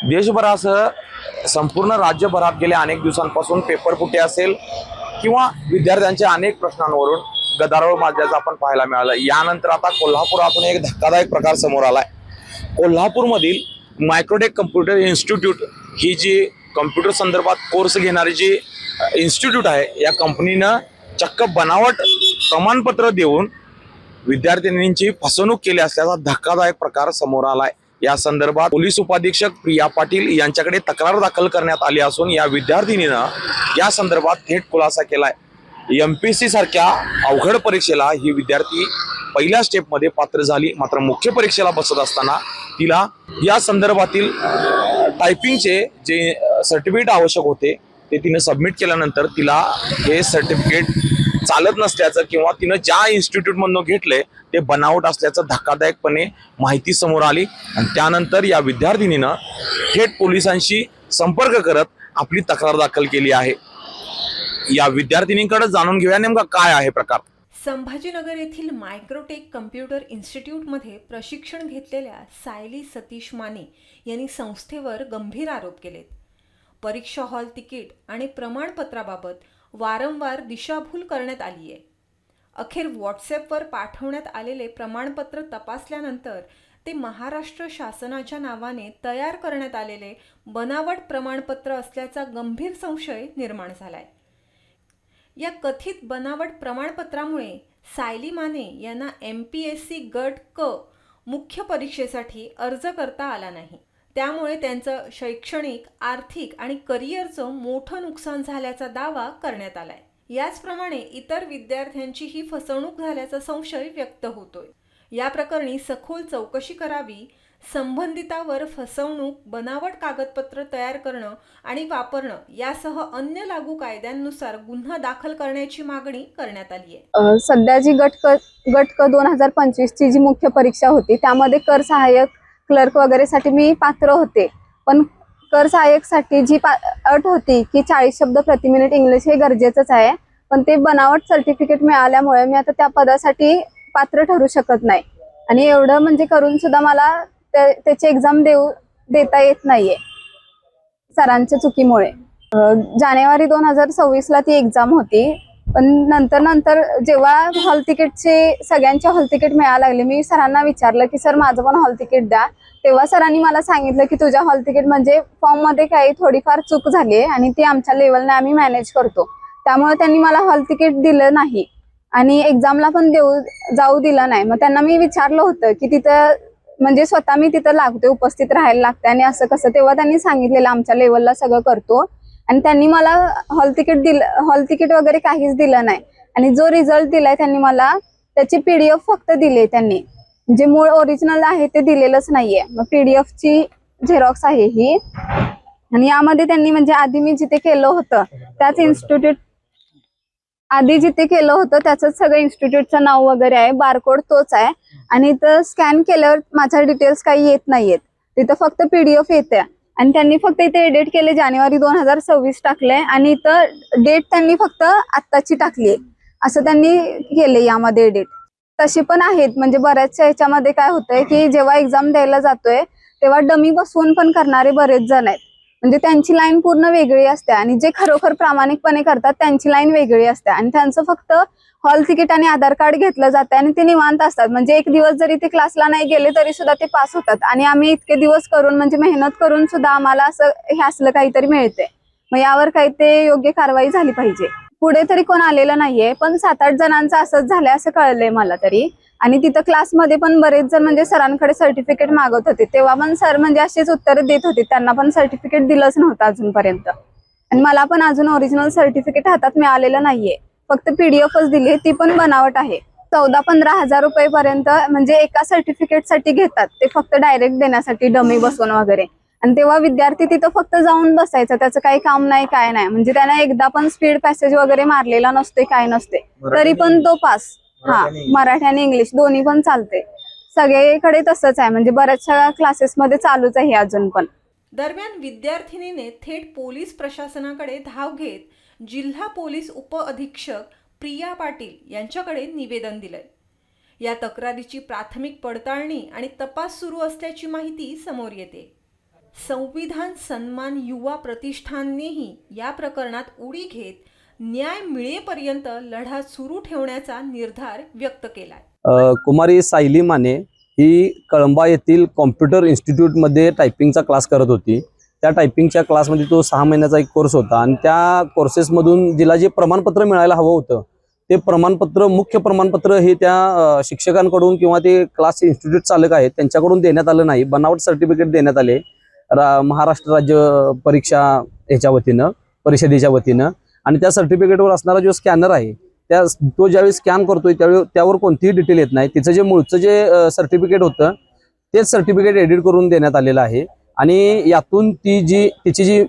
देशभरासह संपूर्ण राज्यभरात गेल्या अनेक दिवसांपासून पेपरफुटी असेल किंवा विद्यार्थ्यांच्या अनेक प्रश्नांवरून गदारोळ माजल्याचं आपण पाहायला मिळालं। यानंतर आता कोल्हापुरातून एक धक्कादायक प्रकार समोर आलाय। कोल्हापूरमधील मायक्रोटेक कम्प्युटर इन्स्टिट्यूट ही जी कम्प्युटर संदर्भात कोर्स घेणारी जी इन्स्टिट्यूट आहे, या कंपनीनं चक्क बनावट प्रमाणपत्र देऊन विद्यार्थिनींची फसवणूक केली असल्याचा धक्कादायक प्रकार समोर आलाय। या संदर्भात पोलीस उपाधीक्षक प्रिया पाटील यांच्याकडे तक्रार दाखल करण्यात आली असून या विद्यार्थिनीनं या संदर्भात थेट खुलासा केलाय। MPSC सारख्या अवघड परीक्षेला ही विद्यार्थी पहिल्या स्टेपमध्ये पात्र झाली, मात्र मुख्य परीक्षेला बसत असताना तिला या संदर्भातील टायपिंगचे जे सर्टिफिकेट आवश्यक होते ते तिने सबमिट केल्यानंतर तिला हे सर्टिफिकेट चालत नसल्याचं किंवा तिनं ज्या इन्स्टिट्यूटमधून घेतले ते बनावट असल्याचं धक्कादायकपणे माहिती समोर आली आणि त्यानंतर या विद्यार्थिनीनं थेट पोलिसांशी संपर्क करत आपली तक्रार दाखल केली आहे। या विद्यार्थिनींकडे जाणून घेऊया नेमका काय आहे प्रकार। संभाजीनगर येथील मायक्रोटेक कम्प्युटर इन्स्टिट्यूटमध्ये प्रशिक्षण घेतलेल्या सायली सतीश माने यांनी संस्थेवर गंभीर आरोप केलेत। परीक्षा हॉल तिकीट आणि प्रमाणपत्राबाबत वारंवार दिशाभूल करण्यात आली आहे। अखेर व्हॉट्सॲपवर पाठवण्यात आलेले प्रमाणपत्र तपासल्यानंतर ते महाराष्ट्र शासनाच्या नावाने तयार करण्यात आलेले बनावट प्रमाणपत्र असल्याचा गंभीर संशय निर्माण झालाय। या कथित बनावट प्रमाणपत्रामुळे सायली माने यांना MPSC गट क मुख्य परीक्षेसाठी अर्ज करता आला नाही। त्यामुळे त्यांचं शैक्षणिक, आर्थिक आणि करिअरचं मोठं नुकसान झाल्याचा दावा करण्यात आलाय। याचप्रमाणे इतर विद्यार्थ्यांचीही फसवणूक झाल्याचा संशय व्यक्त होतोय। या प्रकरणी सखोल चौकशी करावी, संबंधितावर फसवणूक, बनावट कागदपत्र तयार करणं आणि वापरणं यासह अन्य लागू कायद्यांनुसार गुन्हा दाखल करण्याची मागणी करण्यात आली आहे। सध्या जी गट क 2025 ची जी मुख्य परीक्षा होती त्यामध्ये कर सहाय्यक, क्लर्क वगैरे साठी मी पात्र होते, पण कर सहाय्यक साठी जी अट होती की 40 शब्द प्रति मिनिट इंग्लिश हे गरजेचंच आहे, पण ते बनावट सर्टिफिकेट मिळाल्यामुळे मी आता त्या पदासाठी पात्र ठरू शकत नाही आणि एवढं म्हणजे करून सुद्धा मला त्याची एक्झाम देता येत नाहीये सरांच्या चुकीमुळे। जानेवारी 2026 ला ती एक्झाम होती, पण नंतर जेव्हा हॉल तिकीटचे सगळ्यांचे हॉल तिकीट मिळायला लागले, मी सरांना विचारलं की सर माझं पण हॉल तिकीट द्या। तेव्हा सरांनी मला सांगितलं की तुझ्या हॉल तिकीट म्हणजे फॉर्म मध्ये काही थोडीफार चूक झाली आहे आणि ती आमच्या लेवलने आम्ही मॅनेज करतो, त्यामुळे त्यांनी मला हॉल तिकीट दिलं नाही आणि एक्झामला पण जाऊ दिलं नाही। मग त्यांना मी विचारलं होतं की तिथं म्हणजे स्वतः मी तिथं लागते, उपस्थित राहायला लागते आणि असं कसं, तेव्हा त्यांनी सांगितलेलं आमच्या लेवलला सगळं करतो आणि त्यांनी मला हॉल तिकीट वगैरे काहीच दिलं नाही आणि जो रिझल्ट दिलाय त्यांनी मला त्याची PDF फक्त दिली, त्यांनी जे मूळ ओरिजिनल आहे ते दिलेलंच नाहीये। मग PDF ची झेरॉक्स आहे ही आणि यामध्ये त्यांनी म्हणजे आधी मी जिथे केलं होतं त्याच इन्स्टिट्यूट, आधी जिथे केलं होतं त्याचंच सगळं इन्स्टिट्यूटचं नाव वगैरे आहे, बारकोड तोच आहे आणि इथं स्कॅन केल्यावर माझ्या डिटेल्स काही येत नाहीयेत, तिथं फक्त PDF येते आणि त्यांनी फक्त इथे एडिट केले, जानेवारी 2026 टाकले आणि इथं डेट त्यांनी फक्त आत्ताची टाकली, असं त्यांनी केले यामध्ये एडिट। तशी पण आहेत म्हणजे बऱ्याचशा ह्याच्यामध्ये काय होतंय की जेव्हा एक्झाम द्यायला जातोय तेव्हा डमी बसवून पण करणारे बरेच जण आहेत, म्हणजे त्यांची लाईन पूर्ण वेगळी असते आणि जे खरोखर प्रामाणिकपणे करतात त्यांची लाईन वेगळी असते आणि त्यांचं फक्त हॉल तिकीट आणि आधार कार्ड घेतलं जातं आणि ते निवांत असतात, म्हणजे एक दिवस जरी ते क्लासला नाही गेले तरी सुद्धा ते पास होतात आणि आम्ही इतके दिवस करून म्हणजे मेहनत करून सुद्धा आम्हाला असं हे असलं काहीतरी मिळते। मग यावर काही ते योग्य कारवाई झाली पाहिजे। पुढे तरी कोण आलेलं नाहीये, पण 7-8 जणांचं असंच झालंय असं कळलंय मला तरी, आणि तिथं क्लासमध्ये पण बरेच जण म्हणजे सरांकडे सर्टिफिकेट मागत होते, तेव्हा पण सर म्हणजे अशीच उत्तरं देत होते, त्यांना पण सर्टिफिकेट दिलंच नव्हतं अजूनपर्यंत आणि मला पण अजून ओरिजिनल सर्टिफिकेट हातात मिळालेलं नाहीये, फक्त PDFच दिली, ती पण बनावट आहे। 14-15 हजार रुपये पर्यंत म्हणजे एका सर्टिफिकेटसाठी घेतात ते, फक्त डायरेक्ट देण्यासाठी डमी बसवून वगैरे, आणि तेव्हा विद्यार्थी तिथं फक्त जाऊन बसायचं, त्याचं काही काम नाही काय नाही, म्हणजे त्याने एकदा पण स्पीड पॅसेज वगैरे मारलेला नसते काय नसते, तरी पण तो पास। हा, मराठी आणि इंग्लिश दोन्ही पण चालते, सगळीकडे तसंच आहे, म्हणजे बऱ्याचशा क्लासेसमध्ये चालूच आहे अजून पण। दरम्यान विद्यार्थिनीने थेट पोलीस प्रशासनाकडे धाव घेत जिल्हा पोलीस उप अधीक्षक प्रिया पाटील यांच्याकडे निवेदन दिलंय। या तक्रारीची प्राथमिक पडताळणी आणि तपास सुरू असल्याची माहिती समोर येते। संविधान सन्मान युवा प्रतिष्ठाननेही या प्रकरणात उडी घेत न्याय मिळेपर्यंत लढा सुरू ठेवण्याचा निर्धार व्यक्त केलाय. कुमारी सायली माने ही कळंबा येथील कॉम्प्युटर इन्स्टिट्यूटमध्ये टायपिंगचा क्लास करत होती. त्या टायपिंगच्या क्लासमध्ये तो 6 महिन्याचा एक कोर्स होता आणि त्या कोर्सेसमधून जिला जे प्रमाणपत्र मिळायला हवं होतं ते प्रमाणपत्र, मुख्य प्रमाणपत्र हे त्या शिक्षकांकडून किंवा ते क्लास इन्स्टिट्यूट चालक आहेत त्यांच्याकडून देण्यात आलं नाही. बनावट सर्टिफिकेट देण्यात आले महाराष्ट्र राज्य परीक्षा ह्याच्या वतीनं, परिषदेच्या वतीनं. आणि त्या सर्टिफिकेटवर असणारा जो स्कॅनर आहे तो ज्यावेळी स्कॅन करतोय त्यावेळी त्यावर कोणतीही डिटेल येत नाही. तिचं जे मूळचं जे सर्टिफिकेट होतं तेच सर्टिफिकेट एडिट करून देण्यात आलेलं आहे. आणि यातून तिची जी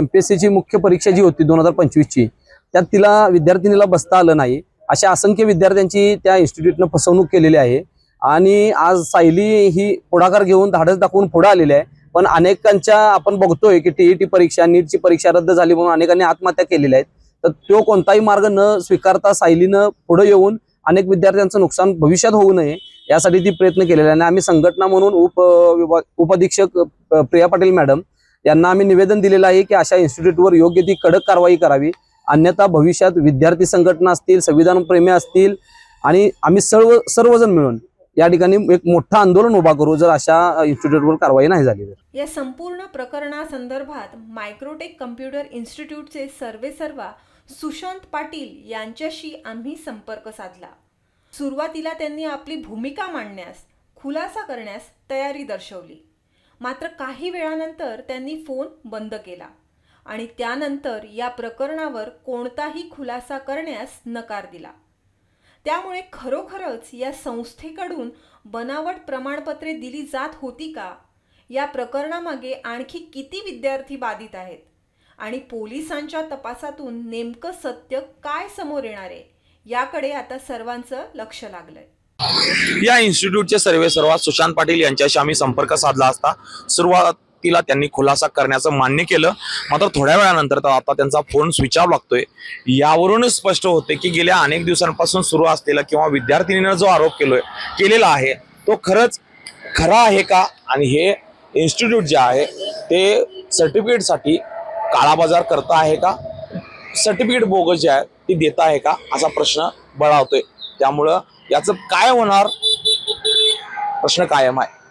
MPSCची मुख्य परीक्षा जी होती 2025ची त्यात तिला विद्यार्थिनीला बसता आलं नाही. अशा असंख्य विद्यार्थ्यांची त्या इन्स्टिट्यूटनं फसवणूक केलेली आहे. आणि आज सायली ही पुढाकार घेऊन धाडस दाखवून पुढे आलेली आहे. पण अनेकांच्या आपण बघतोय की TET परीक्षा, नीटची परीक्षा रद्द झाली म्हणून अनेकांनी आत्महत्या केलेल्या आहेत. तर तो कोणताही मार्ग न स्वीकारता सायलीनं पुढे येऊन अनेक विद्यार्थ्यांचं नुकसान भविष्यात होऊ नये यासाठी ती प्रयत्न केलेला आहे. आणि आम्ही संघटना म्हणून उपअधीक्षक प्रिया पाटील मॅडम यांना आम्ही निवेदन दिलेलं आहे की अशा इन्स्टिट्यूटवर योग्य ती कडक कारवाई करावी. अन्यथा भविष्यात विद्यार्थी संघटना असतील, संविधान प्रेमी असतील आणि आम्ही सर्वजण मिळून या ठिकाणी एक मोठं आंदोलन उभा करू जर अशा इन्स्टिट्यूटवर कारवाई नाही झाली तर. या संपूर्ण प्रकरणासंदर्भात मायक्रोटेक कम्प्युटर इन्स्टिट्यूटचे सर्वेसर्वा सुशांत पाटील यांच्याशी आम्ही संपर्क साधला. सुरुवातीला त्यांनी आपली भूमिका मांडण्यास, खुलासा करण्यास तयारी दर्शवली. मात्र काही वेळानंतर त्यांनी फोन बंद केला आणि त्यानंतर या प्रकरणावर कोणताही खुलासा करण्यास नकार दिला. त्यामुळे खरोखरच या संस्थेकडून बनावट प्रमाणपत्रे दिली जात होती का? या प्रकरणामागे आणखी किती विद्यार्थी बाधित आहेत आणि पोलिसांच्या तपासातून नेमकं सत्य काय समोर येणार आहे याकडे आता सर्वांचं लक्ष लागलंय. या इन्स्टिट्यूटचे सर्वेसर्वा सुशांत पाटील यांच्याशी आम्ही संपर्क साधला असता सुरुवातीला त्यांनी खुलासा करण्याचं मान्य केलं. मात्र थोड्या वेळानंतर आता त्यांचा फोन स्विच ऑफ लागतोय. यावरूनच स्पष्ट होते की गेल्या अनेक दिवसांपासून सुरू असलेला किंवा विद्यार्थिनीनं जो आरोप केलेला आहे तो खरंच खरा आहे का? आणि हे इन्स्टिट्यूट जे आहे ते सर्टिफिकेटसाठी काळाबाजार करत आहे का? सर्टिफिकेट बोगस जे आहे ती देत आहे का असा प्रश्न बळावतोय. त्यामुळं याचं काय होणार प्रश्न कायम आहे.